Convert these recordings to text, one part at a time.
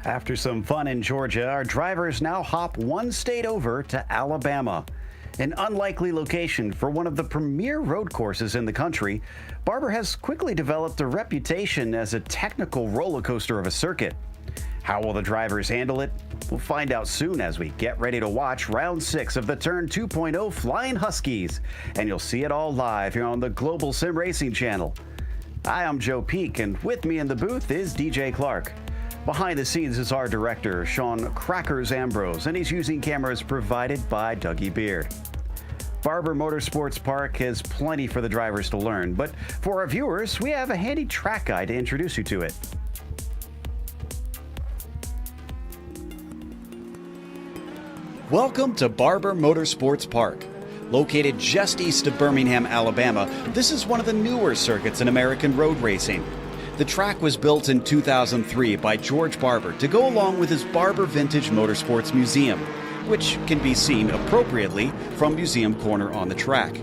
After some fun in Georgia, our drivers now hop one state over to Alabama. An unlikely location for one of the premier road courses in the country, Barber has quickly developed a reputation as a technical roller coaster of a circuit. How will the drivers handle it? We'll find out soon as we get ready to watch Round 6 of the Turn 2.0 Flying Huskies, and you'll see it all live here on the Global SimRacing channel. Hi, I'm Joe Peak, and with me in the booth is DJ Clark. Behind the scenes is our director, Sean Crackers Ambrose, and he's using cameras provided by Dougie Beard. Barber Motorsports Park has plenty for the drivers to learn, but for our viewers, we have a handy track guide to introduce you to it. Welcome to Barber Motorsports Park. Located just east of Birmingham, Alabama, this is one of the newer circuits in American road racing. The track was built in 2003 by George Barber to go along with his Barber Vintage Motorsports Museum, which can be seen appropriately from Museum Corner on the track.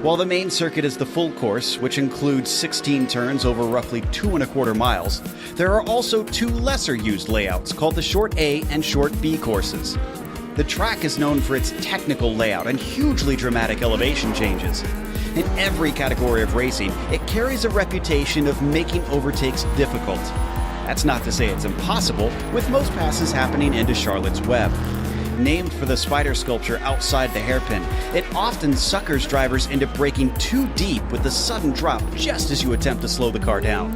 While the main circuit is the full course, which includes 16 turns over roughly 2.25 miles, there are also two lesser used layouts called the Short A and Short B courses. The track is known for its technical layout and hugely dramatic elevation changes. In every category of racing, it carries a reputation of making overtakes difficult. That's not to say it's impossible, with most passes happening into Charlotte's Web. Named for the spider sculpture outside the hairpin, it often suckers drivers into braking too deep with a sudden drop just as you attempt to slow the car down.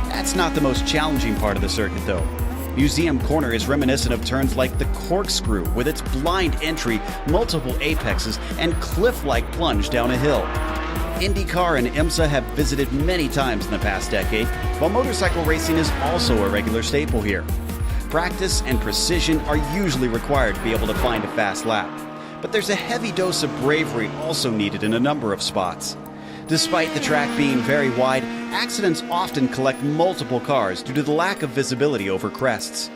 That's not the most challenging part of the circuit, though. Museum Corner is reminiscent of turns like the corkscrew, with its blind entry, multiple apexes, and cliff-like plunge down a hill. IndyCar and IMSA have visited many times in the past decade, while motorcycle racing is also a regular staple here. Practice and precision are usually required to be able to find a fast lap, but there's a heavy dose of bravery also needed in a number of spots. Despite the track being very wide, accidents often collect multiple cars due to the lack of visibility over crests.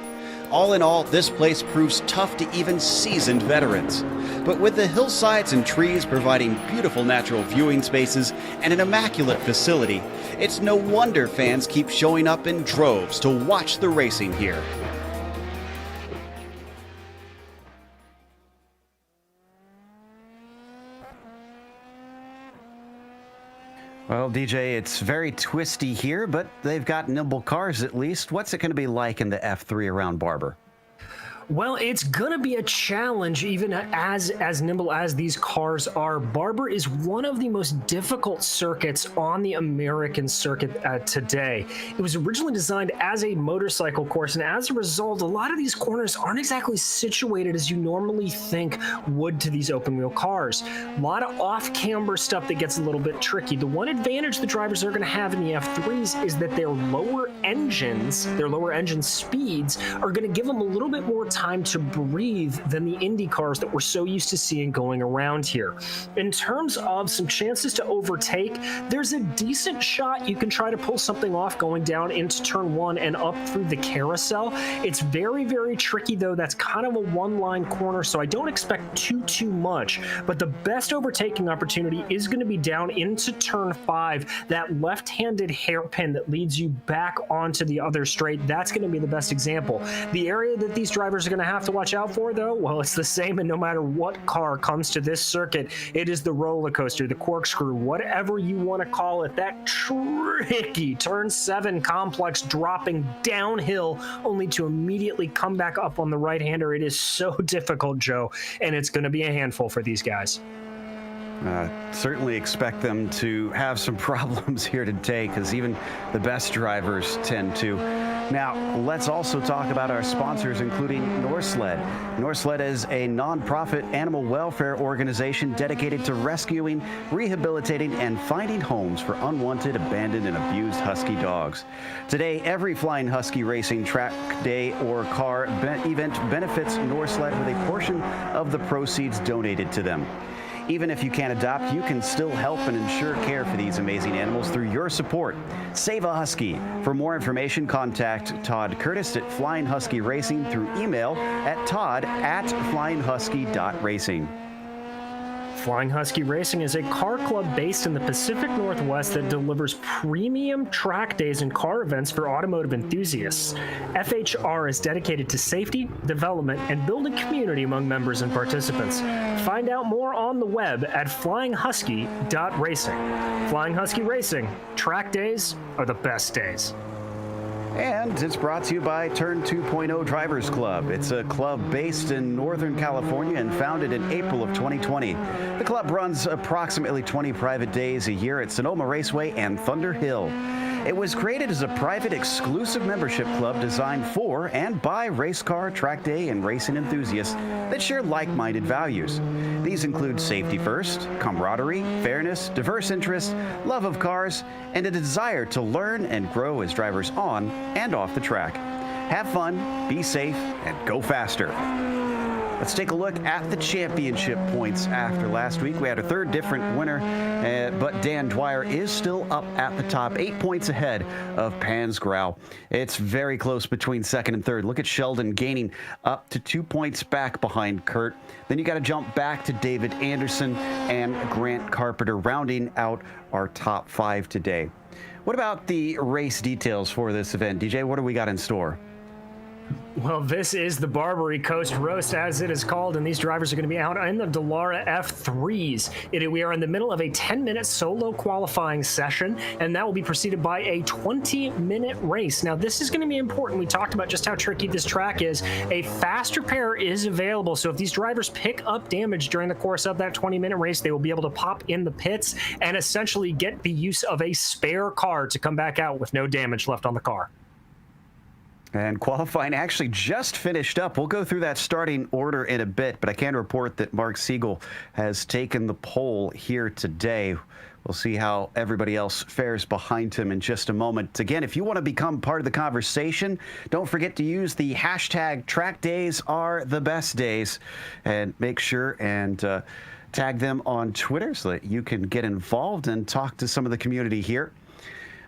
All in all, this place proves tough to even seasoned veterans. But with the hillsides and trees providing beautiful natural viewing spaces and an immaculate facility, it's no wonder fans keep showing up in droves to watch the racing here. Well, DJ, it's very twisty here, but they've got nimble cars at least. What's it going to be like in the F3 around Barber? Well, it's going to be a challenge, even as nimble as these cars are. Barber is one of the most difficult circuits on the American circuit today. It was originally designed as a motorcycle course, and as a result, a lot of these corners aren't exactly situated as you normally think would to these open-wheel cars. A lot of off-camber stuff that gets a little bit tricky. The one advantage the drivers are going to have in the F3s is that their lower engine speeds are going to give them a little bit more time to breathe than the Indy cars that we're so used to seeing going around here. In terms of some chances to overtake, there's a decent shot you can try to pull something off going down into turn 1 and up through the carousel. It's very, very tricky though. That's kind of a one-line corner, so I don't expect too much, but the best overtaking opportunity is going to be down into turn 5, that left-handed hairpin that leads you back onto the other straight. That's going to be the best example. The area that these drivers are going to have to watch out for, though, well, it's the same, and no matter what car comes to this circuit, it is the roller coaster, the corkscrew, whatever you want to call it, that tricky turn 7 complex dropping downhill only to immediately come back up on the right-hander. It is so difficult, Joe, and it's going to be a handful for these guys. Certainly expect them to have some problems here today, because even the best drivers tend to. Now, let's also talk about our sponsors, including Norsled. Norsled is a nonprofit animal welfare organization dedicated to rescuing, rehabilitating, and finding homes for unwanted, abandoned, and abused husky dogs. Today, every Flying Husky Racing track day or car event benefits Norsled with a portion of the proceeds donated to them. Even if you can't adopt, you can still help and ensure care for these amazing animals through your support. Save a Husky. For more information, contact Todd Curtis at Flying Husky Racing through email at todd@flyinghusky.racing. Flying Husky Racing is a car club based in the Pacific Northwest that delivers premium track days and car events for automotive enthusiasts. FHR is dedicated to safety, development, and building community among members and participants. Find out more on the web at flyinghusky.racing. Flying Husky Racing, track days are the best days. And it's brought to you by Turn 2.0 Drivers Club. It's a club based in Northern California and founded in April of 2020. The club runs approximately 20 private days a year at Sonoma Raceway and Thunder Hill. It was created as a private, exclusive membership club designed for and by race car, track day, and racing enthusiasts that share like-minded values. These include safety first, camaraderie, fairness, diverse interests, love of cars, and a desire to learn and grow as drivers on and off the track. Have fun, be safe, and go faster. Let's take a look at the championship points after last week. We had a third different winner, but Dan Dwyer is still up at the top, 8 points ahead of Pansgrau. It's very close between second and third. Look at Sheldon gaining up to 2 points back behind Kurt. Then you got to jump back to David Anderson and Grant Carpenter, rounding out our top five today. What about the race details for this event? DJ, what do we got in store? Well, this is the Barbery Coast Roast, as it is called, and these drivers are going to be out in the Dallara F3s. We are in the middle of a 10-minute solo qualifying session, and that will be preceded by a 20-minute race. Now, this is going to be important. We talked about just how tricky this track is. A fast repair is available, so if these drivers pick up damage during the course of that 20-minute race, they will be able to pop in the pits and essentially get the use of a spare car to come back out with no damage left on the car. And qualifying actually just finished up. We'll go through that starting order in a bit, but I can report that Mark Siegel has taken the pole here today. We'll see how everybody else fares behind him in just a moment. Again, if you want to become part of the conversation, don't forget to use the hashtag #TrackDaysAreTheBestDays and make sure and tag them on Twitter so that you can get involved and talk to some of the community here.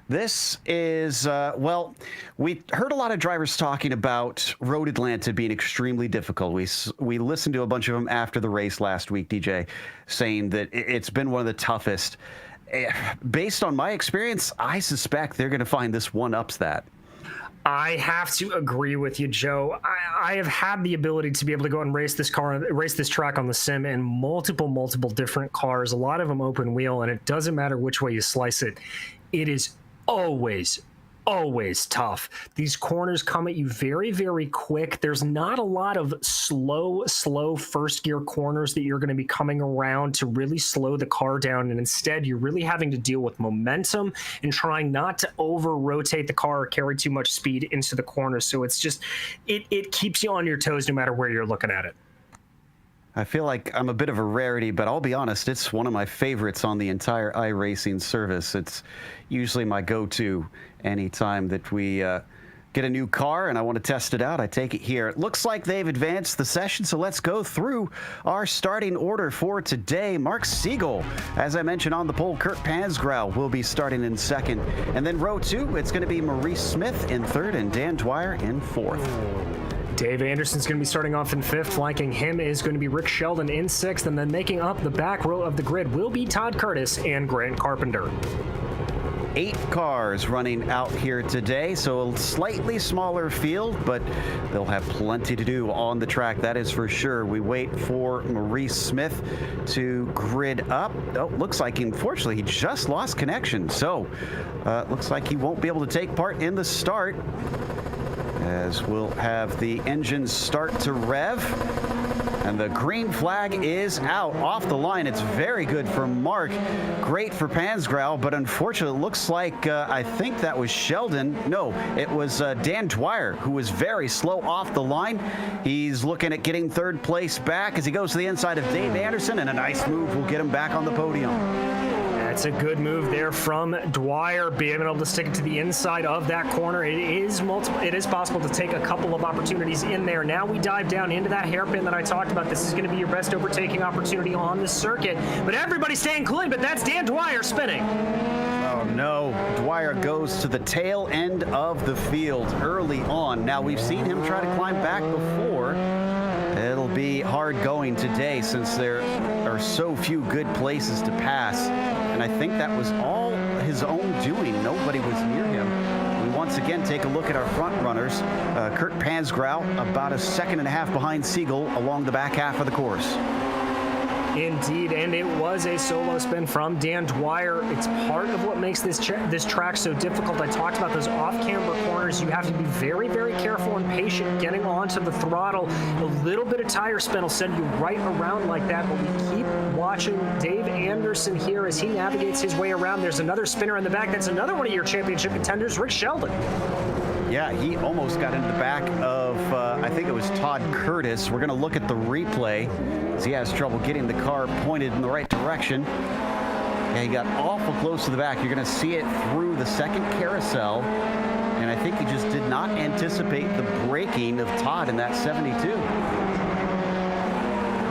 This is, well, we heard a lot of drivers talking about Road Atlanta being extremely difficult. We listened to a bunch of them after the race last week, DJ, saying that it's been one of the toughest. Based on my experience, I suspect they're going to find this one-ups that. I have to agree with you, Joe. I have had the ability to be able to go and race this track on the sim in multiple different cars, a lot of them open wheel, and it doesn't matter which way you slice it. It is always tough. These corners come at you very, very quick. There's not a lot of slow first gear corners that you're going to be coming around to really slow the car down. And instead, you're really having to deal with momentum and trying not to over rotate the car or carry too much speed into the corners. So it's just, it keeps you on your toes no matter where you're looking at it. I feel like I'm a bit of a rarity, but I'll be honest, it's one of my favorites on the entire iRacing service. It's usually my go-to anytime that we get a new car and I want to test it out. I take it here. It looks like they've advanced the session, so let's go through our starting order for today. Mark Siegel, as I mentioned on the pole, Kurt Pansgrau will be starting in second. And then row two, it's going to be Maurice Smith in third and Dan Dwyer in fourth. Dave Anderson's going to be starting off in fifth. Flanking him is going to be Rick Sheldon in sixth. And then making up the back row of the grid will be Todd Curtis and Grant Carpenter. 8 cars running out here today, so a slightly smaller field, but they'll have plenty to do on the track, that is for sure. We wait for Maurice Smith to grid up. Oh, looks like, unfortunately, he just lost connection, so looks like he won't be able to take part in the start, as we'll have the engines start to rev. And the green flag is out off the line. It's very good for Mark. Great for Pansgrau, but unfortunately, it looks like, I think that was Sheldon. No, it was Dan Dwyer, who was very slow off the line. He's looking at getting third place back as he goes to the inside of Dave Anderson, and a nice move will get him back on the podium. That's a good move there from Dwyer, being able to stick it to the inside of that corner. It is possible to take a couple of opportunities in there. Now we dive down into that hairpin that I talked about. This is going to be your best overtaking opportunity on the circuit. But everybody's staying clean, but that's Dan Dwyer spinning. Oh no, Dwyer goes to the tail end of the field early on. Now we've seen him try to climb back before, It'll be hard going today since there are so few good places to pass. And I think that was all his own doing. Nobody was near him. We once again take a look at our front runners. Kurt Pansgrau about a second and a half behind Siegel along the back half of the course. Indeed, and it was a solo spin from Dan Dwyer. It's part of what makes this track so difficult. I talked about those off-camber corners. You have to be very, very careful and patient getting onto the throttle. A little bit of tire spin will send you right around like that, but we keep watching Dave Anderson here as he navigates his way around. There's another spinner in the back. That's another one of your championship contenders, Rick Sheldon. Yeah, he almost got into the back of, I think it was Todd Curtis. We're going to look at the replay as he has trouble getting the car pointed in the right direction. Yeah, he got awful close to the back. You're going to see it through the second carousel. And I think he just did not anticipate the braking of Todd in that 72.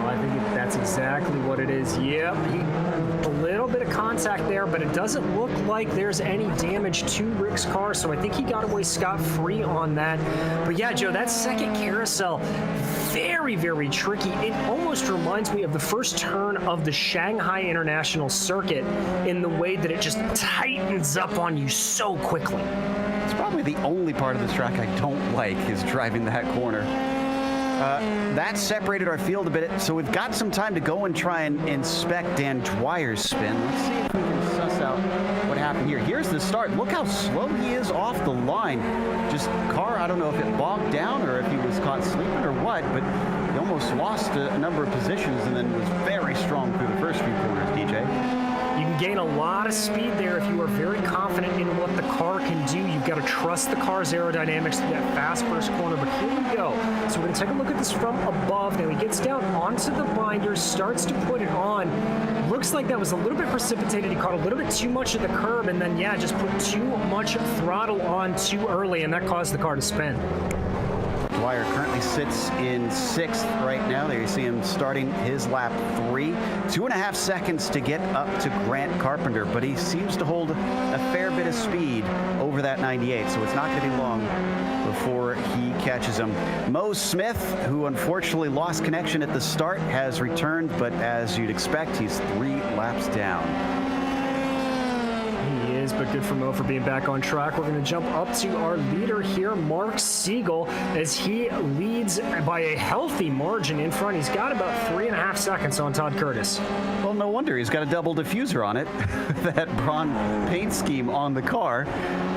I think that's exactly what it is. Yep, a little bit of contact there, but it doesn't look like there's any damage to Rick's car, so I think he got away scot-free on that. But yeah, Joe, that second carousel, very, very tricky. It almost reminds me of the first turn of the Shanghai International Circuit in the way that it just tightens up on you so quickly. It's probably the only part of this track I don't like is driving that corner. That separated our field a bit, so we've got some time to go and try and inspect Dan Dwyer's spin. Let's see if we can suss out what happened here. Here's the start. Look how slow he is off the line. Just car, I don't know if it bogged down or if he was caught sleeping or what, but he almost lost a number of positions and then was very strong through the first few corners, DJ. You can gain a lot of speed there if you are very confident in what the car can do. You've got to trust the car's aerodynamics through that fast first corner, but here we go. So we're going to take a look at this from above. Now he gets down onto the binder, starts to put it on. Looks like that was a little bit precipitated. He caught a little bit too much of the curb and then, yeah, just put too much throttle on too early, and that caused the car to spin. Dwyer currently sits in 6th right now. There you see him starting his lap 3. 2.5 seconds to get up to Grant Carpenter, but he seems to hold a fair bit of speed over that 98, so it's not going to be long before he catches him. Mo Smith, who unfortunately lost connection at the start, has returned, but as you'd expect, he's 3 laps down. But good for Mo for being back on track. We're going to jump up to our leader here, Mark Siegel, as he leads by a healthy margin in front. He's got about 3.5 seconds on Todd Curtis. Well, no wonder. He's got a double diffuser on it. That Braun paint scheme on the car,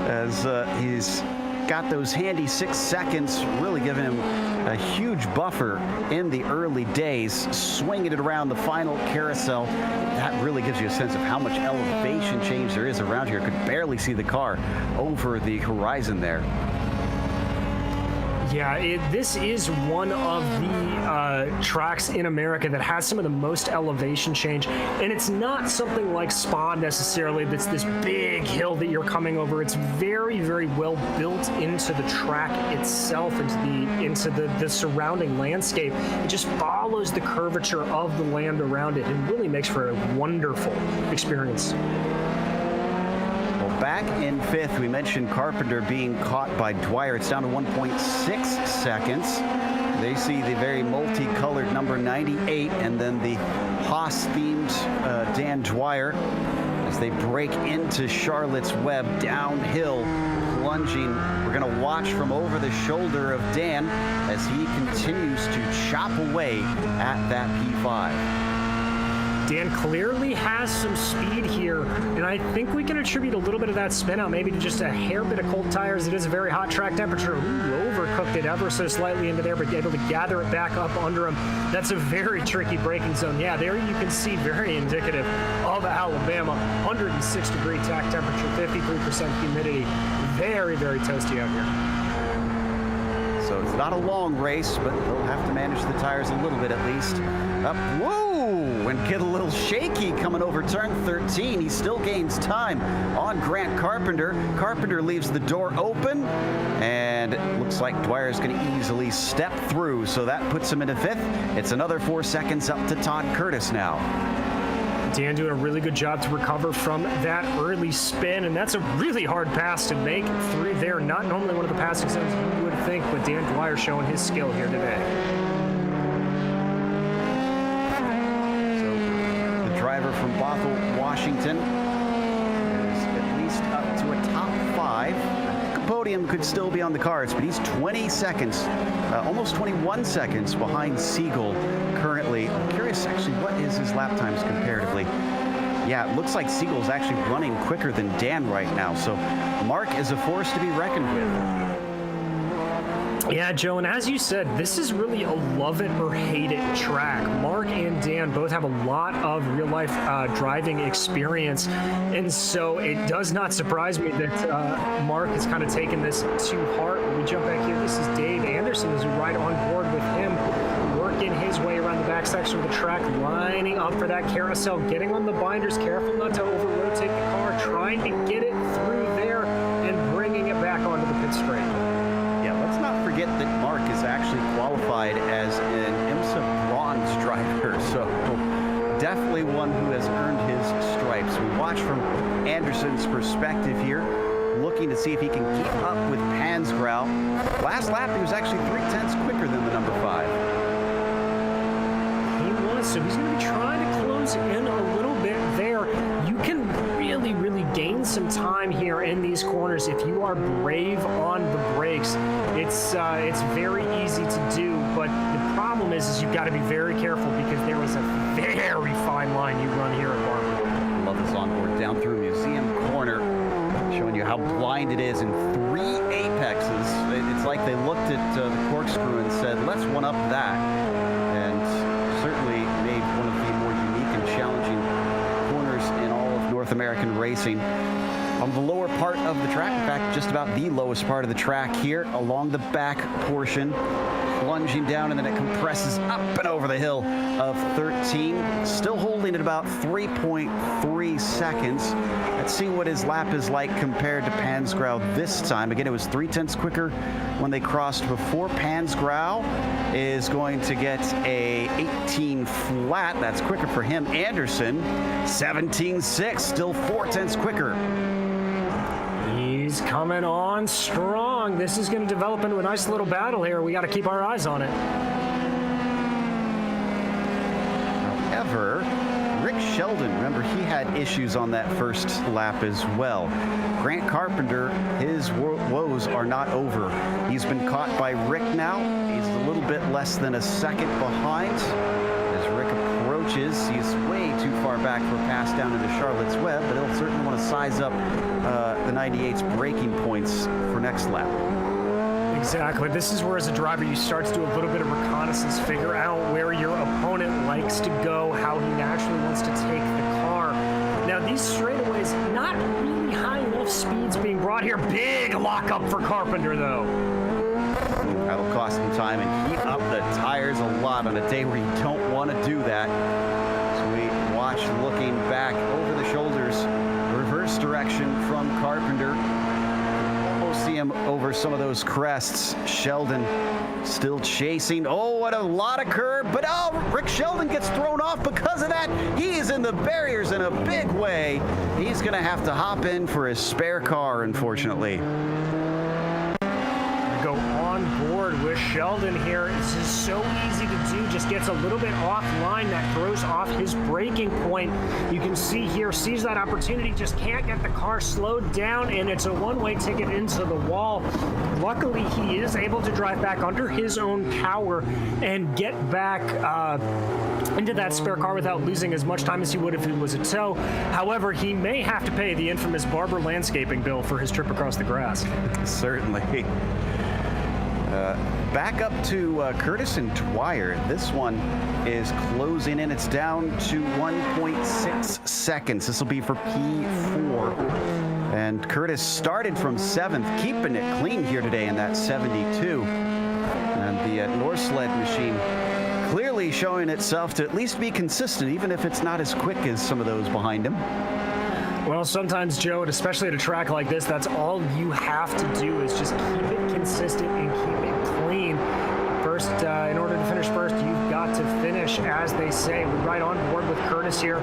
as he's got those handy 6 seconds, really giving him a huge buffer in the early days, swinging it around the final carousel. That really gives you a sense of how much elevation change there is around here. Could barely see the car over the horizon there. Yeah, this is one of the tracks in America that has some of the most elevation change, and it's not something like Spa necessarily that's this big hill that you're coming over. It's very, very well built into the track itself, into the surrounding landscape. It just follows the curvature of the land around it and really makes for a wonderful experience. Back in 5th, we mentioned Carpenter being caught by Dwyer. It's down to 1.6 seconds. They see the very multicolored number 98 and then the Haas-themed Dan Dwyer as they break into Charlotte's Web downhill, plunging. We're going to watch from over the shoulder of Dan as he continues to chop away at that P5. Dan clearly has some speed here, and I think we can attribute a little bit of that spin out maybe to just a hair bit of cold tires. It is a very hot track temperature. Overcooked it ever so slightly into there, but able to gather it back up under him. That's a very tricky braking zone. Yeah, there you can see very indicative of Alabama. 106-degree track temperature, 53% humidity. Very, very toasty out here. So it's not a long race, but they'll have to manage the tires a little bit at least. Up, whoa! And get a little shaky coming over turn 13. He still gains time on Grant Carpenter. Carpenter leaves the door open, and it looks like Dwyer's going to easily step through, so that puts him into 5th. It's another 4 seconds up to Todd Curtis now. Dan doing a really good job to recover from that early spin, and that's a really hard pass to make through there. Not normally one of the passing zones you would think, but Dan Dwyer showing his skill here today. driver from Bothell, Washington, is at least up to a top 5. The podium could still be on the cards, but he's 20 seconds, almost 21 seconds behind Siegel currently. I'm curious, actually, what is his lap times comparatively? Yeah, it looks like Siegel's actually running quicker than Dan right now, so Mark is a force to be reckoned with. Yeah, Joe, and as you said, this is really a love it or hate it track. Mark and Dan both have a lot of real-life driving experience, and so it does not surprise me that Mark has kind of taken this to heart. When we jump back here, this is Dave Anderson as we ride on board with him, working his way around the back section of the track, lining up for that carousel, getting on the binders, careful not to over-rotate the car, trying to get it through there and bringing it back onto the pit straight. Let's not forget that Mark is actually qualified as an IMSA bronze driver, so definitely one who has earned his stripes. We watch from Anderson's perspective here, looking to see if he can keep up with Pansgrau. Last lap, he was actually 0.3 quicker than the number 5. He was, so he's going to be trying to close in a little bit there. You can really gain some time here in these corners if you are brave on the brakes. It's very easy to do, but the problem is you've got to be very careful because there is a very fine line you run here at Barber. I love this onboard down through Museum Corner, showing you how blind it is in 3 apexes. It's like they looked at the corkscrew and said, let's one up that, and certainly made one of the more unique and challenging corners in all of North American racing. On the lower part of the track, in fact, just about the lowest part of the track here, along the back portion, plunging down, and then it compresses up and over the hill of 13, still holding at about 3.3 seconds. Let's see what his lap is like compared to Pansgrau this time. Again, it was 0.3 quicker when they crossed before. Pansgrau is going to get a 18 flat. That's quicker for him. Anderson, 17.6, still 0.4 quicker. He's coming on strong. This is going to develop into a nice little battle here. We got to keep our eyes on it. However, Rick Sheldon, remember, he had issues on that first lap as well. Grant Carpenter, his woes are not over. He's been caught by Rick now. He's a little bit less than a second behind. As Rick approaches, he's way too far back for a pass down into Charlotte's Web, but he'll certainly want to size up the 98's braking points for next lap. Exactly. This is where, as a driver, you start to do a little bit of reconnaissance, figure out where your opponent likes to go, how he naturally wants to take the car. Now, these straightaways, not really high enough speeds being brought here. Big lockup for Carpenter, though. That'll cost him time and heat up the tires a lot on a day where you don't want to do that. So we watch, looking back over the shoulders, reverse direction from Carpenter. Almost see him over some of those crests. Sheldon still chasing. Oh, what a lot of curb, but Rick Sheldon gets thrown off because of that. He is in the barriers in a big way. He's going to have to hop in for his spare car, unfortunately. Go on board with Sheldon here. This is so easy to do. Just gets a little bit offline. That throws off his braking point. You can see here, sees that opportunity, just can't get the car slowed down, and it's a one-way ticket into the wall. Luckily, he is able to drive back under his own power and get back into that spare car without losing as much time as he would if it was a tow. However, he may have to pay the infamous Barber landscaping bill for his trip across the grass. Certainly. Back up to Curtis and Dwyer. This one is closing in. It's down to 1.6 seconds. This will be for P4. And Curtis started from 7th, keeping it clean here today in that 72. And the Norsled machine clearly showing itself to at least be consistent, even if it's not as quick as some of those behind him. Well, sometimes, Joe, and especially at a track like this, that's all you have to do is just keep it consistent and keep it clean. First, in order to finish first, you've got to finish, as they say. We're right on board with Curtis here.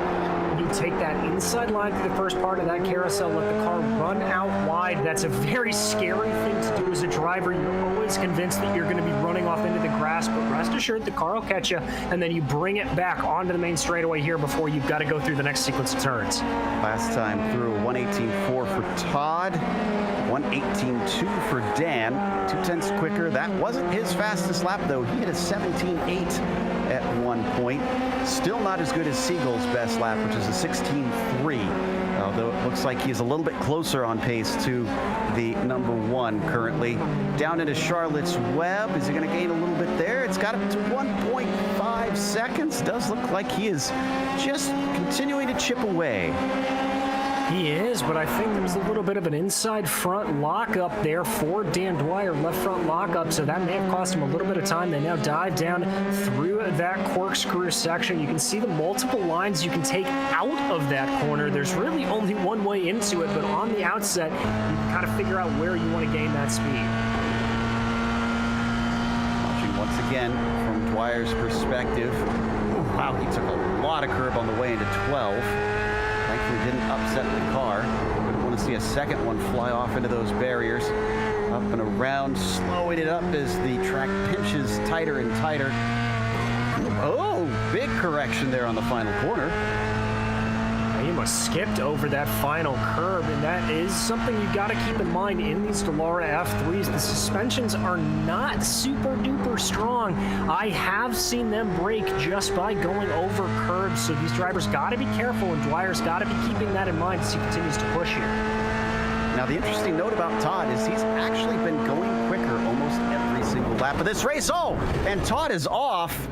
You take that inside line through the first part of that carousel, let the car run out wide. That's a very scary thing to do as a driver. You're always Dave's convinced that you're going to be running off into the grass, but rest assured the car will catch you, and then you bring it back onto the main straightaway here before you've got to go through the next sequence of turns. Last time through, 1:18.4 for Todd, 1:18.2 for Dan, 0.2 quicker. That wasn't his fastest lap, though. He hit a 17.8 at one point. Still not as good as Siegel's best lap, which is a 16.3. Although it looks like he's a little bit closer on pace to the number one currently. Down into Charlotte's Web. Is he going to gain a little bit there? It's got up to 1.5 seconds. Does look like he is just continuing to chip away. He is, but I think there's a little bit of an inside front lockup there for Dan Dwyer, left front lockup, so that may have cost him a little bit of time. They now dive down through that corkscrew section. You can see the multiple lines you can take out of that corner. There's really only one way into it, but on the outset, you can kind of figure out where you want to gain that speed. Watching once again from Dwyer's perspective. Ooh, wow, he took a lot of curb on the way into 12. Thankfully didn't upset the car. Wouldn't want to see a second one fly off into those barriers. Up and around, slowing it up as the track pinches tighter and tighter. Oh, big correction there on the final corner. He must skipped over that final curb, and that is something you've got to keep in mind in these Dallara F3s. The suspensions are not super duper strong. I have seen them break just by going over curbs, so these drivers got to be careful, and Dwyer's got to be keeping that in mind as he continues to push here. Now, the interesting note about Todd is he's actually been going quicker almost every single lap of this race. Oh, and Todd is off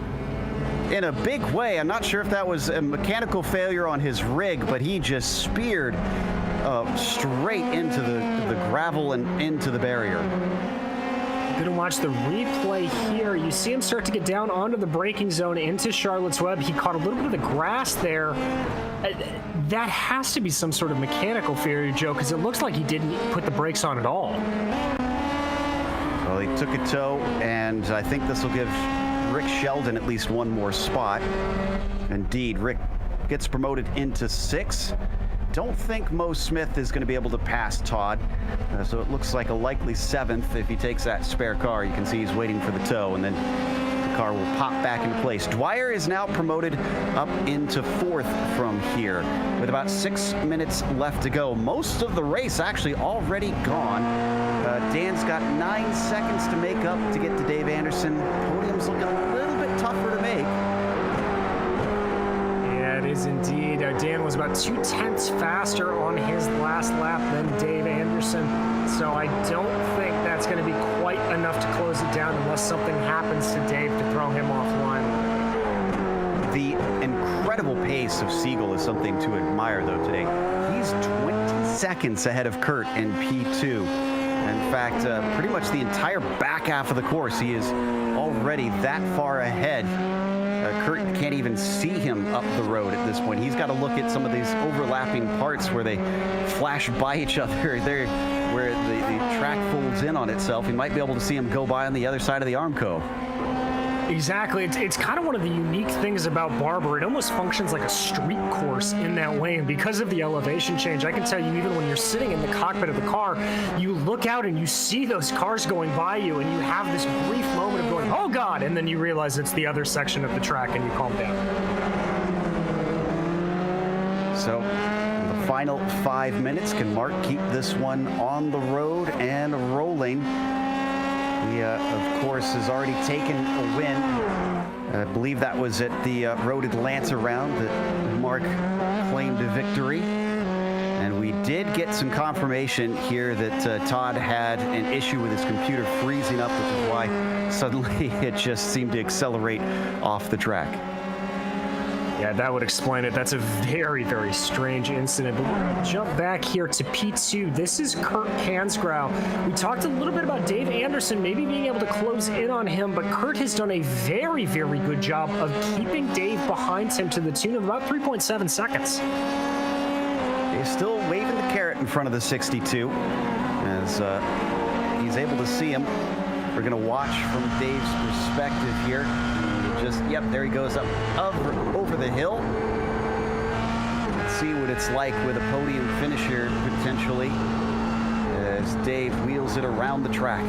in a big way. I'm not sure if that was a mechanical failure on his rig, but he just speared straight into the gravel and into the barrier. Going to watch the replay here. You see him start to get down onto the braking zone into Charlotte's Web. He caught a little bit of the grass there. That has to be some sort of mechanical failure, Joe, because it looks like he didn't put the brakes on at all. Well, he took a tow, and I think this will give Rick Sheldon at least one more spot. Indeed, Rick gets promoted into 6. Don't think Mo Smith is going to be able to pass Todd, so it looks like a likely 7th if he takes that spare car. You can see he's waiting for the tow, and then the car will pop back into place. Dwyer is now promoted up into 4th from here with about 6 minutes left to go. Most of the race actually already gone. Dan's got 9 seconds to make up to get to Dave Anderson. Podium's looking a little bit tougher to make. Yeah, it is indeed. Dan was about 0.2 faster on his last lap than Dave Anderson, so I don't think that's going to be quite enough to close it down unless something happens to Dave to throw him offline. The incredible pace of Siegel is something to admire, though, today. He's 20 seconds ahead of Kurt in P2. In fact, pretty much the entire back half of the course, he is already that far ahead. Kurt can't even see him up the road at this point. He's got to look at some of these overlapping parts where they flash by each other there, where the track folds in on itself. He might be able to see him go by on the other side of the Armco. Exactly. It's kind of one of the unique things about Barber. It almost functions like a street course in that way. And because of the elevation change, I can tell you, even when you're sitting in the cockpit of the car, you look out and you see those cars going by you, and you have this brief moment of going, oh God, and then you realize it's the other section of the track and you calm down. So the final 5 minutes, can Mark keep this one on the road and rolling? He, of course, has already taken a win. I believe that was at the Road Atlanta round that Mark claimed a victory. And we did get some confirmation here that Todd had an issue with his computer freezing up, which is why suddenly it just seemed to accelerate off the track. Yeah, that would explain it. That's a very, very strange incident. But we're going to jump back here to P2. This is Kurt Hansgrohe. We talked a little bit about Dave Anderson maybe being able to close in on him, but Kurt has done a very, very good job of keeping Dave behind him to the tune of about 3.7 seconds. He's still waving the carrot in front of the 62 as he's able to see him. We're going to watch from Dave's perspective here. Yep, there he goes up over the hill. Let's see what it's like with a podium finish here, potentially, as Dave wheels it around the track.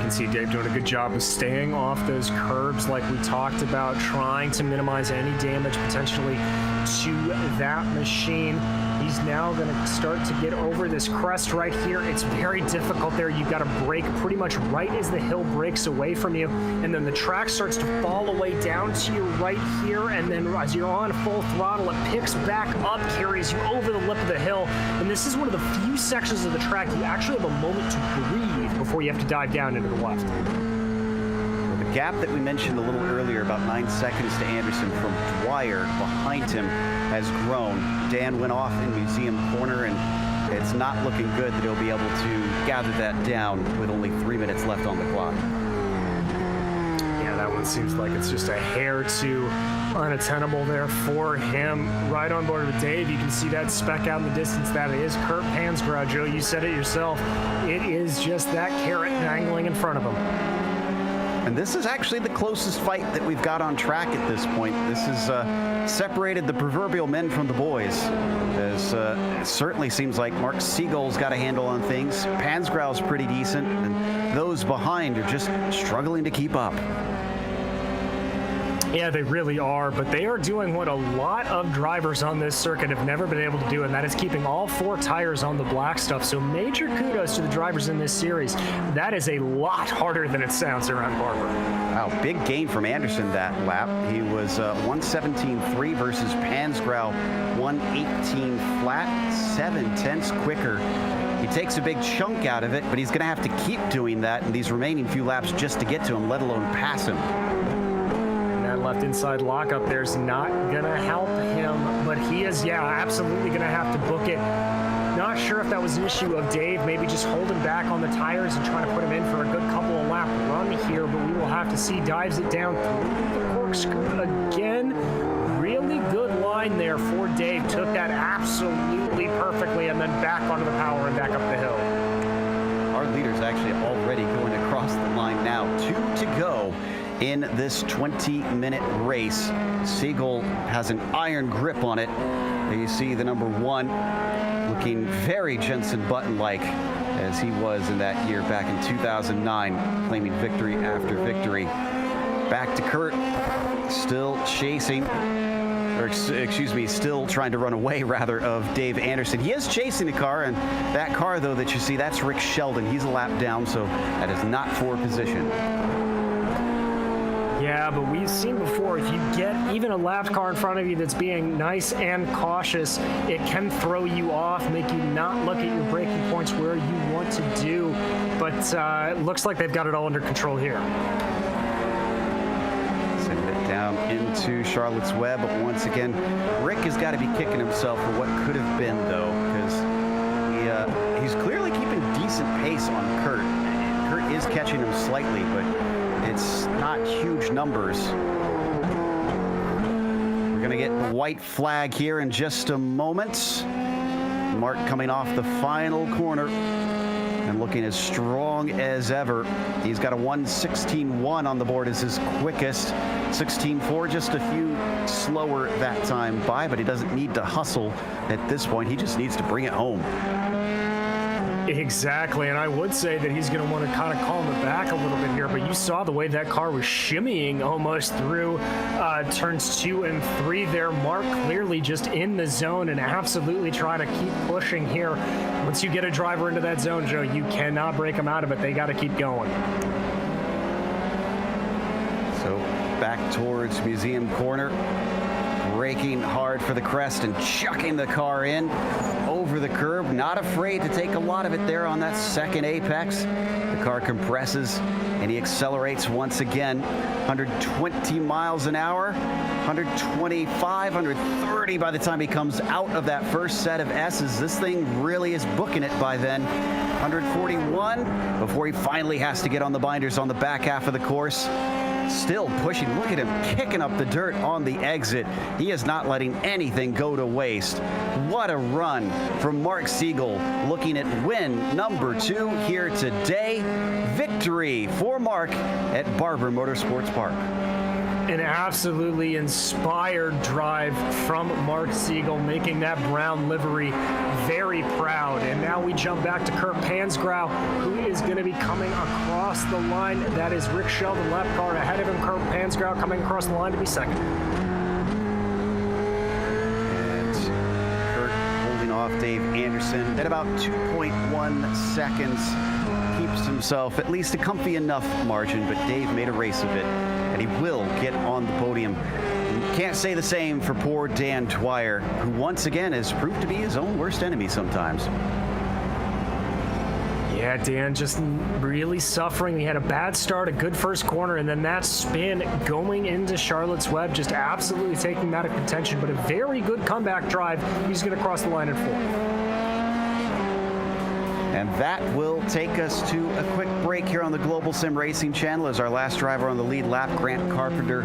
can see Dave doing a good job of staying off those curbs like we talked about, trying to minimize any damage potentially to that machine. He's now going to start to get over this crest right here. It's very difficult there. You've got to brake pretty much right as the hill breaks away from you, and then the track starts to fall away down to your right here, and then as you're on full throttle, it picks back up, carries you over the lip of the hill, and this is one of the few sections of the track you actually have a moment to breathe before you have to dive down into the left. The gap that we mentioned a little earlier, about 9 seconds to Anderson from Dwyer behind him, has grown. Dan went off in Museum Corner, and it's not looking good that he'll be able to gather that down with only 3 minutes left on the clock. Yeah, that one seems like it's just a hair too unattainable there for him. Right on board with Dave, you can see that speck out in the distance. That is Kurt Pansgrow. Joe, you said it yourself. It is just that carrot dangling in front of him. And this is actually the closest fight that we've got on track at this point. This has separated the proverbial men from the boys. As it certainly seems like Mark Siegel's got a handle on things. Pansgrow's pretty decent, and those behind are just struggling to keep up. Yeah, they really are, but they are doing what a lot of drivers on this circuit have never been able to do, and that is keeping all 4 tires on the black stuff. So major kudos to the drivers in this series. That is a lot harder than it sounds around Barber. Wow, big gain from Anderson that lap. He was 1:17.3 versus Pansgrow 1:18 flat, 7/10 quicker. He takes a big chunk out of it, but he's going to have to keep doing that in these remaining few laps just to get to him, let alone pass him. Left inside lockup there's not gonna help him, but he is, yeah, absolutely gonna have to book it. Not sure if that was an issue of Dave maybe just holding back on the tires and trying to put him in for a good couple of lap run here, but we will have to see. Dives it down through the corkscrew again. Really good line there for Dave. Took that absolutely perfectly, and then back onto the power and back up the hill. Our leader's actually already going across the line now. 2 to go in this 20-minute race. Siegel has an iron grip on it. There you see the number 1 looking very Jensen Button-like as he was in that year back in 2009, claiming victory after victory. Back to Kurt, still chasing, or excuse me, still trying to run away, rather, of Dave Anderson. He is chasing the car, and that car, though, that you see, that's Rick Sheldon. He's a lap down, so that is not for position. Yeah, but we've seen before, if you get even a lapped car in front of you that's being nice and cautious, it can throw you off, make you not look at your braking points where you want to do. But it looks like they've got it all under control here. Send it down into Charlotte's Web. But once again, Rick has got to be kicking himself for what could have been, though, because he's clearly keeping decent pace on Kurt. Kurt is catching him slightly, but it's not huge numbers. We're going to get the white flag here in just a moment. Mark coming off the final corner and looking as strong as ever. He's got a 1:16.1 on the board as his quickest. 16.4, just a few slower that time by, but he doesn't need to hustle at this point. He just needs to bring it home. Exactly, and I would say that he's going to want to kind of calm it back a little bit here, but you saw the way that car was shimmying almost through turns 2 and 3 there. Mark clearly just in the zone and absolutely trying to keep pushing here. Once you get a driver into that zone, Joe, you cannot break them out of it. They got to keep going. So back towards Museum Corner, braking hard for the crest and chucking the car in over the curb, not afraid to take a lot of it there on that second apex. The car compresses and he accelerates once again. 120 miles an hour, 125, 130 by the time he comes out of that first set of S's. This thing really is booking it by then. 141 before he finally has to get on the binders on the back half of the course. Still pushing. Look at him kicking up the dirt on the exit. He is not letting anything go to waste. What a run from Mark Siegel, looking at win number 2 here today. Victory for Mark at Barber Motorsports Park. An absolutely inspired drive from Mark Siegel, making that brown livery very proud. And now we jump back to Kurt Pansgrau, who is going to be coming across the line. That is Rick Sheldon, lap car ahead of him. Kurt Pansgrau coming across the line to be second. And Kurt holding off Dave Anderson at about 2.1 seconds. Keeps himself at least a comfy enough margin, but Dave made a race of it, and he will get on the podium. Can't say the same for poor Dan Dwyer, who once again has proved to be his own worst enemy sometimes. Yeah, Dan just really suffering. He had a bad start, a good first corner, and then that spin going into Charlotte's Web, just absolutely taking that of contention, but a very good comeback drive. He's going to cross the line in fourth. And that will take us to a quick break here on the Global Sim Racing channel as our last driver on the lead lap, Grant Carpenter,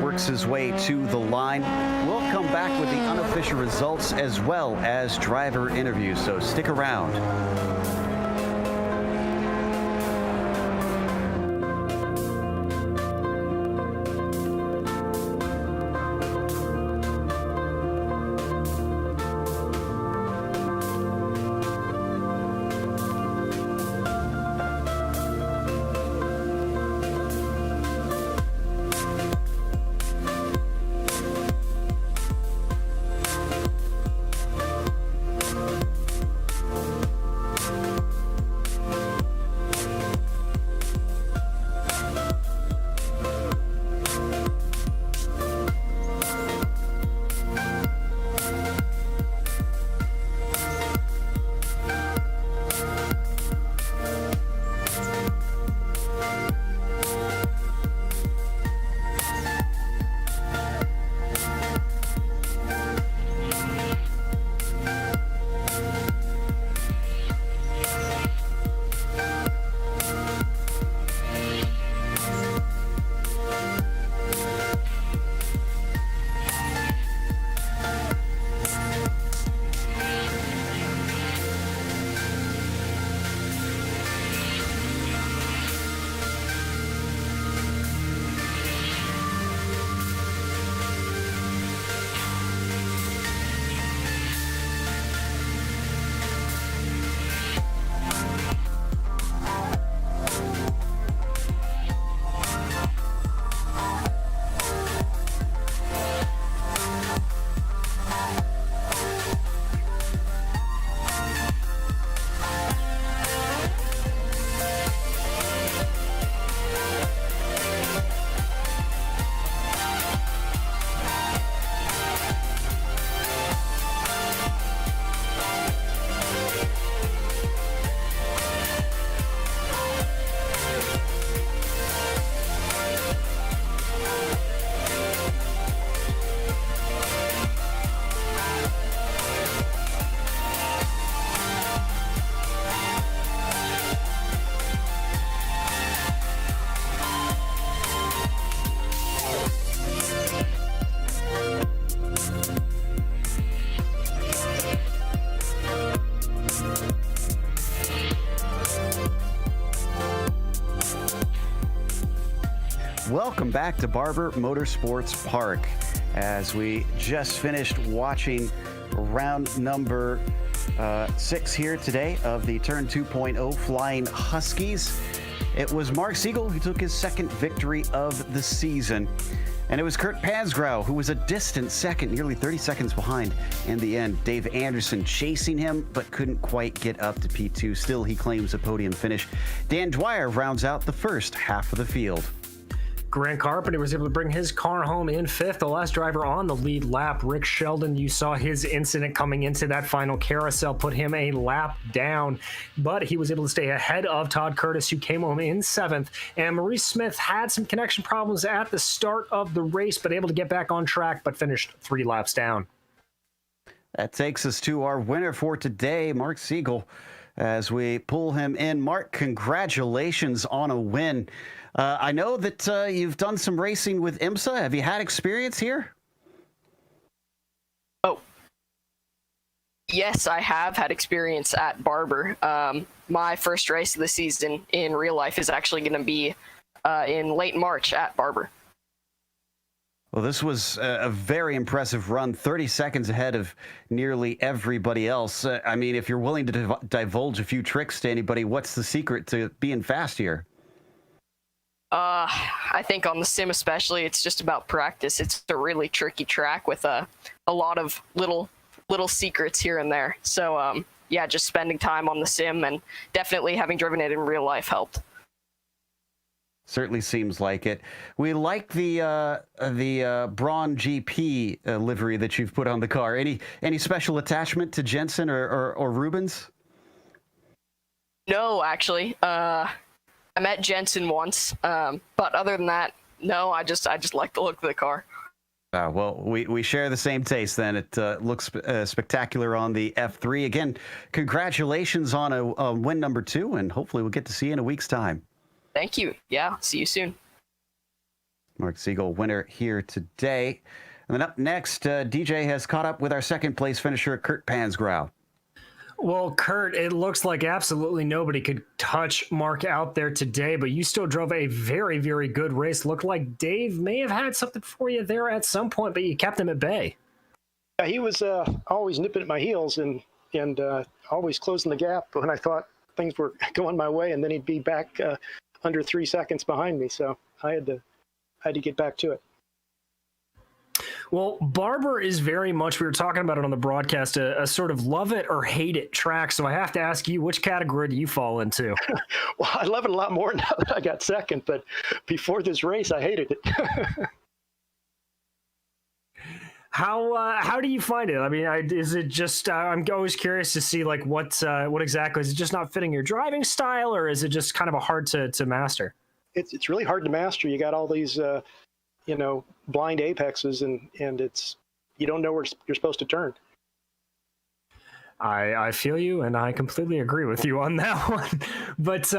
works his way to the line. We'll come back with the unofficial results as well as driver interviews, so stick around. Welcome back to Barber Motorsports Park as we just finished watching round number 6 here today of the Turn 2.0 Flying Huskies. It was Mark Siegel who took his second victory of the season. And it was Kurt Pansgrau who was a distant second, nearly 30 seconds behind in the end. Dave Anderson chasing him, but couldn't quite get up to P2. Still, he claims a podium finish. Dan Dwyer rounds out the first half of the field. Grant Carpenter was able to bring his car home in fifth. The last driver on the lead lap, Rick Sheldon, you saw his incident coming into that final carousel, put him a lap down, but he was able to stay ahead of Todd Curtis, who came home in seventh. And Maurice Smith had some connection problems at the start of the race, but able to get back on track, but finished 3 laps down. That takes us to our winner for today, Mark Siegel, as we pull him in. Mark, congratulations on a win. I know that you've done some racing with IMSA. Have you had experience here? Oh, yes, I have had experience at Barber. My first race of the season in real life is actually going to be in late March at Barber. Well, this was a very impressive run, 30 seconds ahead of nearly everybody else. I mean, if you're willing to divulge a few tricks to anybody, what's the secret to being fast here? I think on the sim especially, it's just about practice. It's a really tricky track with a lot of little secrets here and there. So yeah, just spending time on the sim and definitely having driven it in real life helped. Certainly seems like it. We like the Braun GP livery that you've put on the car. Any special attachment to Jensen or Rubens? No, actually. I met Jensen once, but other than that, no. I just like the look of the car. Well, we share the same taste then. It looks spectacular on the F3. Again, congratulations on a win number 2, and hopefully we'll get to see you in a week's time. Thank you. Yeah, see you soon. Mark Siegel, winner here today. And then up next, DJ has caught up with our second place finisher, Kurt Pansgrau. Well, Kurt, it looks like absolutely nobody could touch Mark out there today, but you still drove a very, very good race. Looked like Dave may have had something for you there at some point, but you kept him at bay. Yeah, he was always nipping at my heels and always closing the gap when I thought things were going my way, and then he'd be back under 3 seconds behind me. So I had to get back to it. Well, Barber is very much, we were talking about it on the broadcast, a sort of love it or hate it track. So I have to ask you, which category do you fall into? Well, I love it a lot more now that I got second, but before this race, I hated it. How do you find it? I mean, is it just, I'm always curious to see like what exactly, is it just not fitting your driving style, or is it just kind of a hard to master? It's really hard to master. You got all these, blind apexes and you don't know where you're supposed to turn. I feel you, and I completely agree with you on that one. But,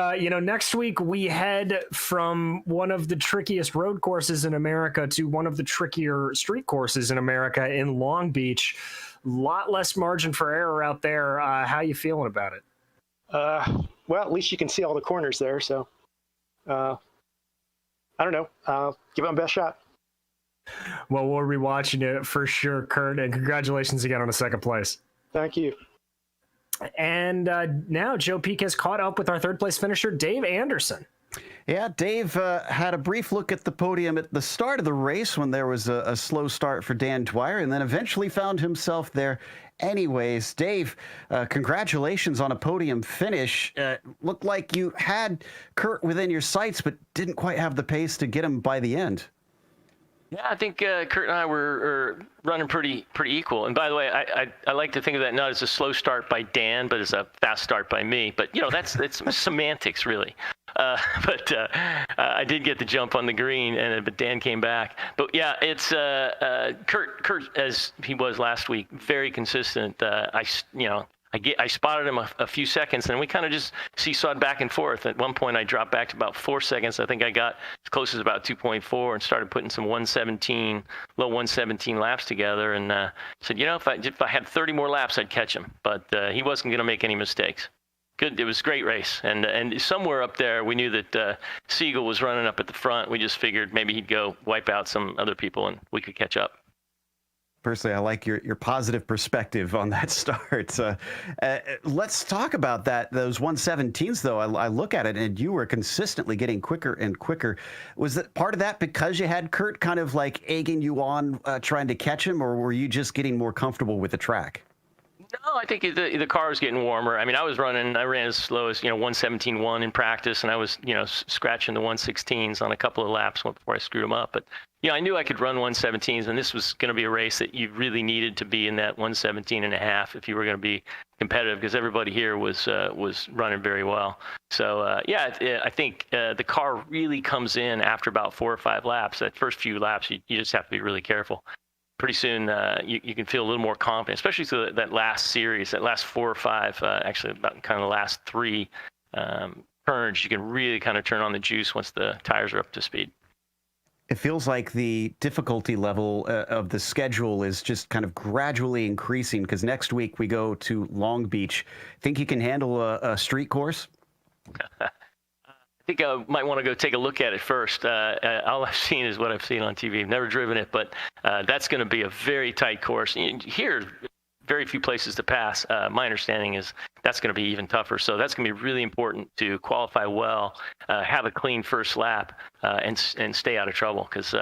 next week we head from one of the trickiest road courses in America to one of the trickier street courses in America in Long Beach. A lot less margin for error out there. How you feeling about it? Well, at least you can see all the corners there. So, I don't know. Give it my best shot. Well, we'll be watching it for sure, Kurt, and congratulations again on a second place. Thank you. And now Joe Peak has caught up with our third place finisher, Dave Anderson. Yeah, Dave had a brief look at the podium at the start of the race when there was a slow start for Dan Dwyer, and then eventually found himself there anyways. Dave, congratulations on a podium finish. Looked like you had Kurt within your sights, but didn't quite have the pace to get him by the end. Yeah, I think Kurt and I were running pretty equal. And by the way, I like to think of that not as a slow start by Dan, but as a fast start by me. But it's semantics really. But I did get the jump on the green, but Dan came back. But yeah, it's Kurt as he was last week, very consistent. I spotted him a few seconds, and we kind of just seesawed back and forth. At one point, I dropped back to about 4 seconds. I think I got as close as about 2.4 and started putting some low 117 laps together. And said, if I had 30 more laps, I'd catch him. But he wasn't going to make any mistakes. Good. It was a great race. And somewhere up there, we knew that Siegel was running up at the front. We just figured maybe he'd go wipe out some other people, and we could catch up. Personally, I like your positive perspective on that start. Let's talk about those 117s, though. I look at it, and you were consistently getting quicker and quicker. Was that part of that because you had Kurt kind of like egging you on, trying to catch him, or were you just getting more comfortable with the track? No, I think the car was getting warmer. I mean, I ran as slow as 117.1 in practice, and I was scratching the 116s on a couple of laps before I screwed them up. But I knew I could run 117s, and this was going to be a race that you really needed to be in that 117.5 if you were going to be competitive, because everybody here was running very well. So I think the car really comes in after about 4 or 5 laps. That first few laps, you just have to be really careful. Pretty soon you can feel a little more confident, especially through that last series, that last 4 or 5, actually about kind of the last 3 turns. You can really kind of turn on the juice once the tires are up to speed. It feels like the difficulty level of the schedule is just kind of gradually increasing, because next week we go to Long Beach. Think you can handle a street course? think I might want to go take a look at it first. All I've seen is what I've seen on TV. I've never driven it, but that's going to be a very tight course. Here, very few places to pass. My understanding is that's going to be even tougher. So that's going to be really important to qualify well, have a clean first lap, and stay out of trouble, because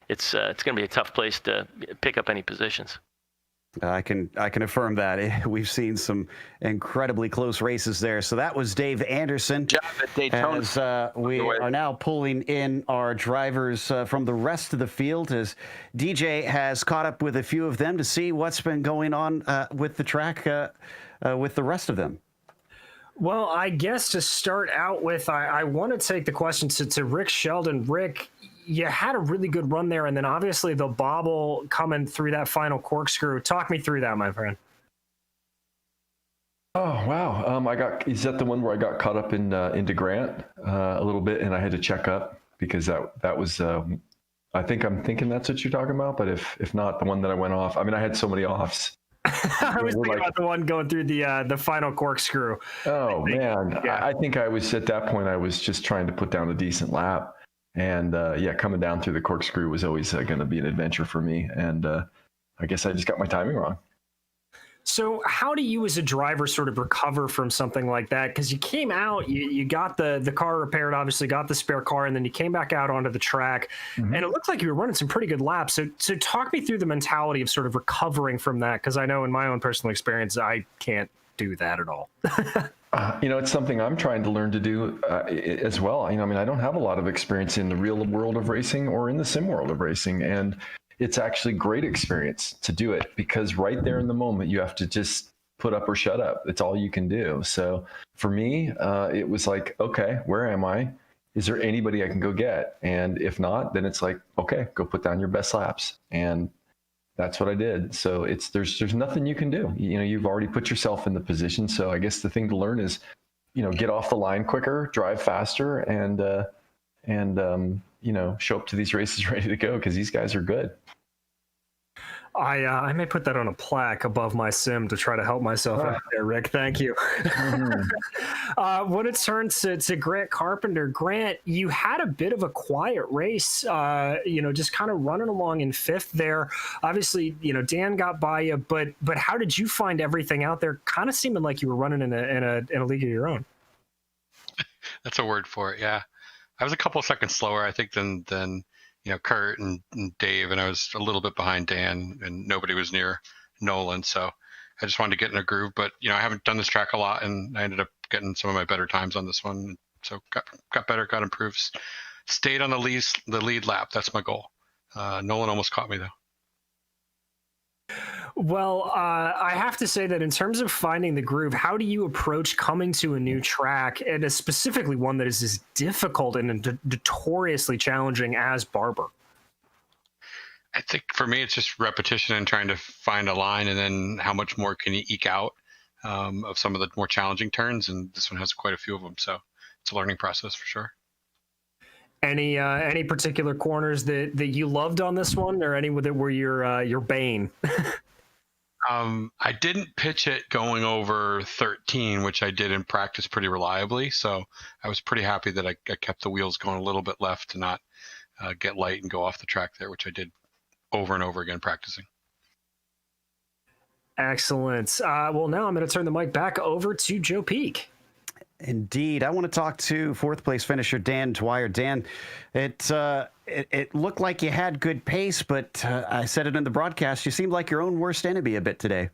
it's going to be a tough place to pick up any positions. I can affirm that. We've seen some incredibly close races there. So that was Dave Anderson. As we are now pulling in our drivers from the rest of the field, as DJ has caught up with a few of them to see what's been going on with the track with the rest of them. Well, I guess to start out with, I want to take the question to Rick Sheldon. Rick, you had a really good run there, and then obviously the bobble coming through that final corkscrew. Talk me through that, my friend. Oh, wow. Is that the one where I got caught up into Grant a little bit, and I had to check up because that was, I think I'm thinking that's what you're talking about, but if not, the one that I went off. I mean, I had so many offs. I was thinking about the one going through the final corkscrew. Oh, man. Yeah. I think I was, at that point, I was just trying to put down a decent lap. And coming down through the corkscrew was always going to be an adventure for me. And I guess I just got my timing wrong. So how do you as a driver sort of recover from something like that? Because you came out, you got the car repaired, obviously got the spare car, and then you came back out onto the track. Mm-hmm. And it looked like you were running some pretty good laps. So talk me through the mentality of sort of recovering from that, because I know in my own personal experience, I can't do that at all. It's something I'm trying to learn to do as well. I don't have a lot of experience in the real world of racing or in the sim world of racing. And it's actually great experience to do it, because right there in the moment, you have to just put up or shut up. It's all you can do. So for me, it was like, okay, where am I? Is there anybody I can go get? And if not, then it's like, okay, go put down your best laps. And that's what I did. So there's nothing you can do. You've already put yourself in the position. So I guess the thing to learn is, get off the line quicker, drive faster, and show up to these races ready to go, because these guys are good. I may put that on a plaque above my sim to try to help myself out there, Rick. Thank you. Mm-hmm. When it turns to Grant Carpenter, Grant, you had a bit of a quiet race, just kind of running along in fifth there. Obviously, Dan got by you, but how did you find everything out there? Kind of seeming like you were running in a league of your own. That's a word for it. Yeah. I was a couple of seconds slower, I think, than Kurt and Dave, and I was a little bit behind Dan, and nobody was near Nolan. So I just wanted to get in a groove. But I haven't done this track a lot, and I ended up getting some of my better times on this one. So got better, got improved. Stayed on the lead lap. That's my goal. Nolan almost caught me though. Well, I have to say that in terms of finding the groove, how do you approach coming to a new track, and specifically one that is as difficult and notoriously challenging as Barber? I think for me, it's just repetition and trying to find a line, and then how much more can you eke out of some of the more challenging turns, and this one has quite a few of them, so it's a learning process for sure. Any particular corners that you loved on this one, or any that were your bane? I didn't pitch it going over 13, which I did in practice pretty reliably. So I was pretty happy that I kept the wheels going a little bit left to not get light and go off the track there, which I did over and over again practicing. Excellent. Well, now I'm going to turn the mic back over to Joe Peak. Indeed. I want to talk to fourth place finisher Dan Dwyer. Dan, it looked like you had good pace, but I said it in the broadcast, you seemed like your own worst enemy a bit today.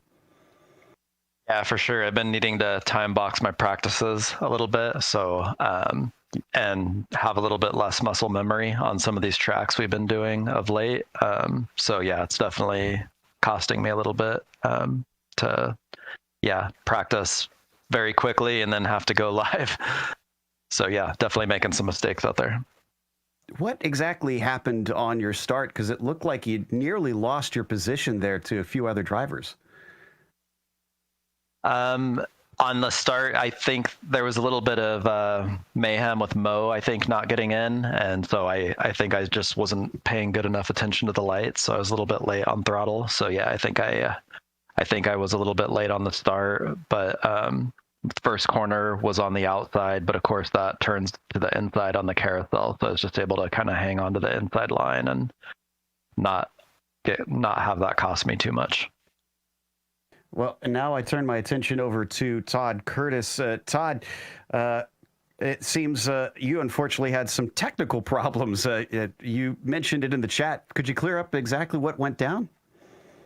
Yeah, for sure. I've been needing to time box my practices a little bit, so and have a little bit less muscle memory on some of these tracks we've been doing of late. So yeah, it's definitely costing me a little bit to practice very quickly and then have to go live. So yeah, definitely making some mistakes out there. What exactly happened on your start? Because it looked like you nearly lost your position there to a few other drivers. On the start, I think there was a little bit of mayhem with Mo, I think, not getting in. And so I think I just wasn't paying good enough attention to the lights. So I was a little bit late on throttle. So yeah, I think I was a little bit late on the start, but first corner was on the outside, but of course that turns to the inside on the carousel. So I was just able to kind of hang on to the inside line and not have that cost me too much. Well, and now I turn my attention over to Todd Curtis. Todd, it seems you unfortunately had some technical problems. You mentioned it in the chat. Could you clear up exactly what went down?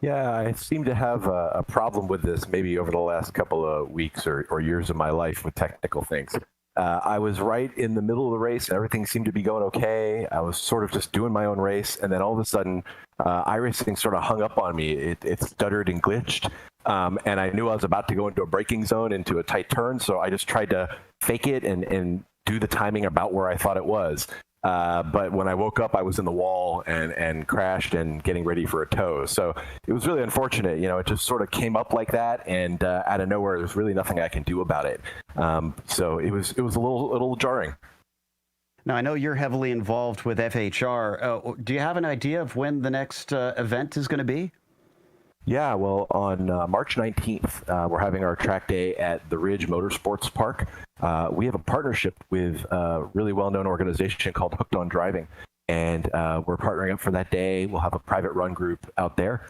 Yeah, I seem to have a problem with this maybe over the last couple of weeks or years of my life with technical things. I was right in the middle of the race, and everything seemed to be going okay. I was sort of just doing my own race, and then all of a sudden, iRacing sort of hung up on me. It stuttered and glitched, and I knew I was about to go into a braking zone, into a tight turn, so I just tried to fake it and do the timing about where I thought it was. But when I woke up, I was in the wall and crashed and getting ready for a tow. So it was really unfortunate. You know, it just sort of came up like that, and out of nowhere, there's really nothing I can do about it. So it was a little jarring. Now, I know you're heavily involved with FHR. Do you have an idea of when the next event is going to be? Yeah, well, on March 19th, we're having our track day at the Ridge Motorsports Park. We have a partnership with a really well-known organization called Hooked on Driving, and we're partnering up for that day. We'll have a private run group out there,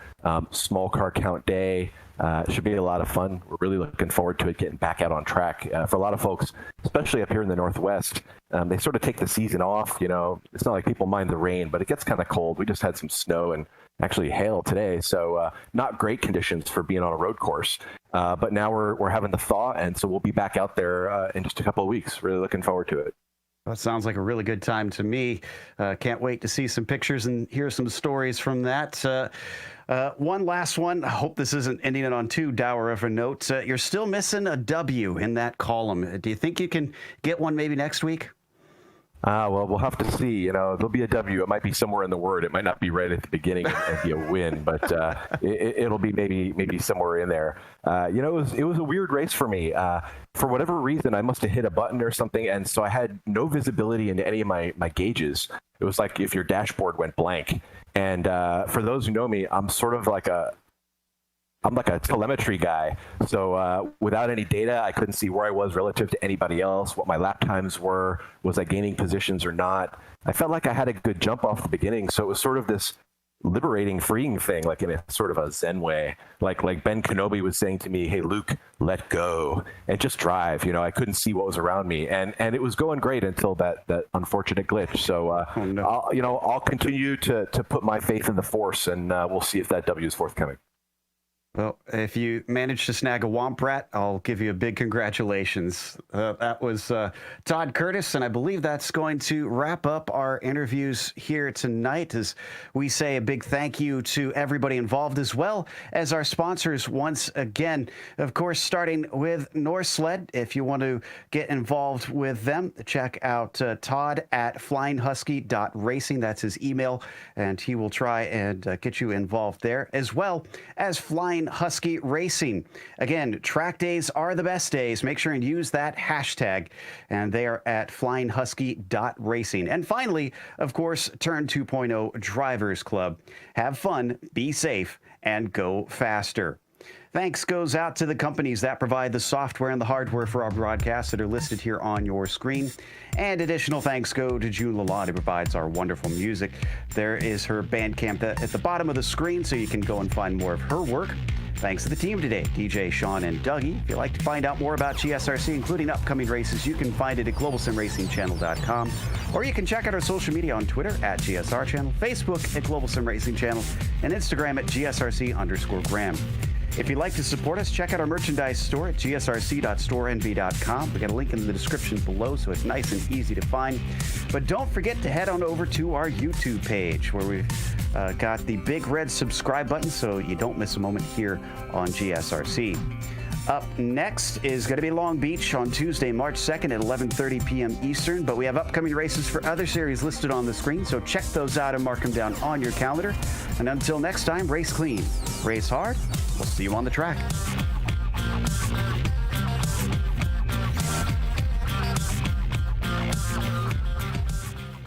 small car count day. It should be a lot of fun. We're really looking forward to it, getting back out on track. For a lot of folks, especially up here in the Northwest, they sort of take the season off. You know, it's not like people mind the rain, but it gets kind of cold. We just had some snow and actually hail today, so not great conditions for being on a road course. But now we're having the thaw, and so we'll be back out there in just a couple of weeks. Really looking forward to it. That sounds like a really good time to me. Can't wait to see some pictures and hear some stories from that. One last one. I hope this isn't ending it on too dour of a note. You're still missing a W in that column. Do you think you can get one maybe next week? Well, we'll have to see. You know, there'll be a W. It might be somewhere in the word. It might not be right at the beginning and be a win, but it'll be maybe somewhere in there. You know, it was a weird race for me. For whatever reason, I must have hit a button or something, and so I had no visibility into any of my gauges. It was like if your dashboard went blank. And for those who know me, I'm sort of like I'm like a telemetry guy. So without any data, I couldn't see where I was relative to anybody else, what my lap times were, was I gaining positions or not. I felt like I had a good jump off the beginning. So it was sort of this liberating, freeing thing, like in a sort of a Zen way. Like Ben Kenobi was saying to me, hey, Luke, let go and just drive. You know, I couldn't see what was around me. And it was going great until that unfortunate glitch. So, I'll continue to put my faith in the force, and we'll see if that W is forthcoming. Well, if you manage to snag a Womp Rat, I'll give you a big congratulations. That was Todd Curtis, and I believe that's going to wrap up our interviews here tonight as we say a big thank you to everybody involved as well as our sponsors once again. Of course, starting with Norsled. If you want to get involved with them, check out Todd at FlyingHusky.Racing. That's his email, and he will try and get you involved there, as well as Flying Husky Racing. Again, track days are the best days. Make sure and use that hashtag, and they are at flyinghusky.racing. And finally, of course, Turn 2.0 Drivers Club. Have fun, be safe, and go faster. Thanks goes out to the companies that provide the software and the hardware for our broadcasts that are listed here on your screen. And additional thanks go to June Lalonde, who provides our wonderful music. There is her Bandcamp at the bottom of the screen, so you can go and find more of her work. Thanks to the team today, DJ, Sean, and Dougie. If you'd like to find out more about GSRC, including upcoming races, you can find it at globalsimracingchannel.com, or you can check out our social media on Twitter at GSR Channel, Facebook at Global Sim Racing Channel, and Instagram at GSRC_Graham. If you'd like to support us, check out our merchandise store at gsrc.storenv.com. We got a link in the description below, so it's nice and easy to find. But don't forget to head on over to our YouTube page, where we've got the big red subscribe button, so you don't miss a moment here on GSRC. Up next is going to be Long Beach on Tuesday, March 2nd at 11:30 p.m. Eastern, but we have upcoming races for other series listed on the screen, so check those out and mark them down on your calendar. And until next time, race clean, race hard. We'll see you on the track.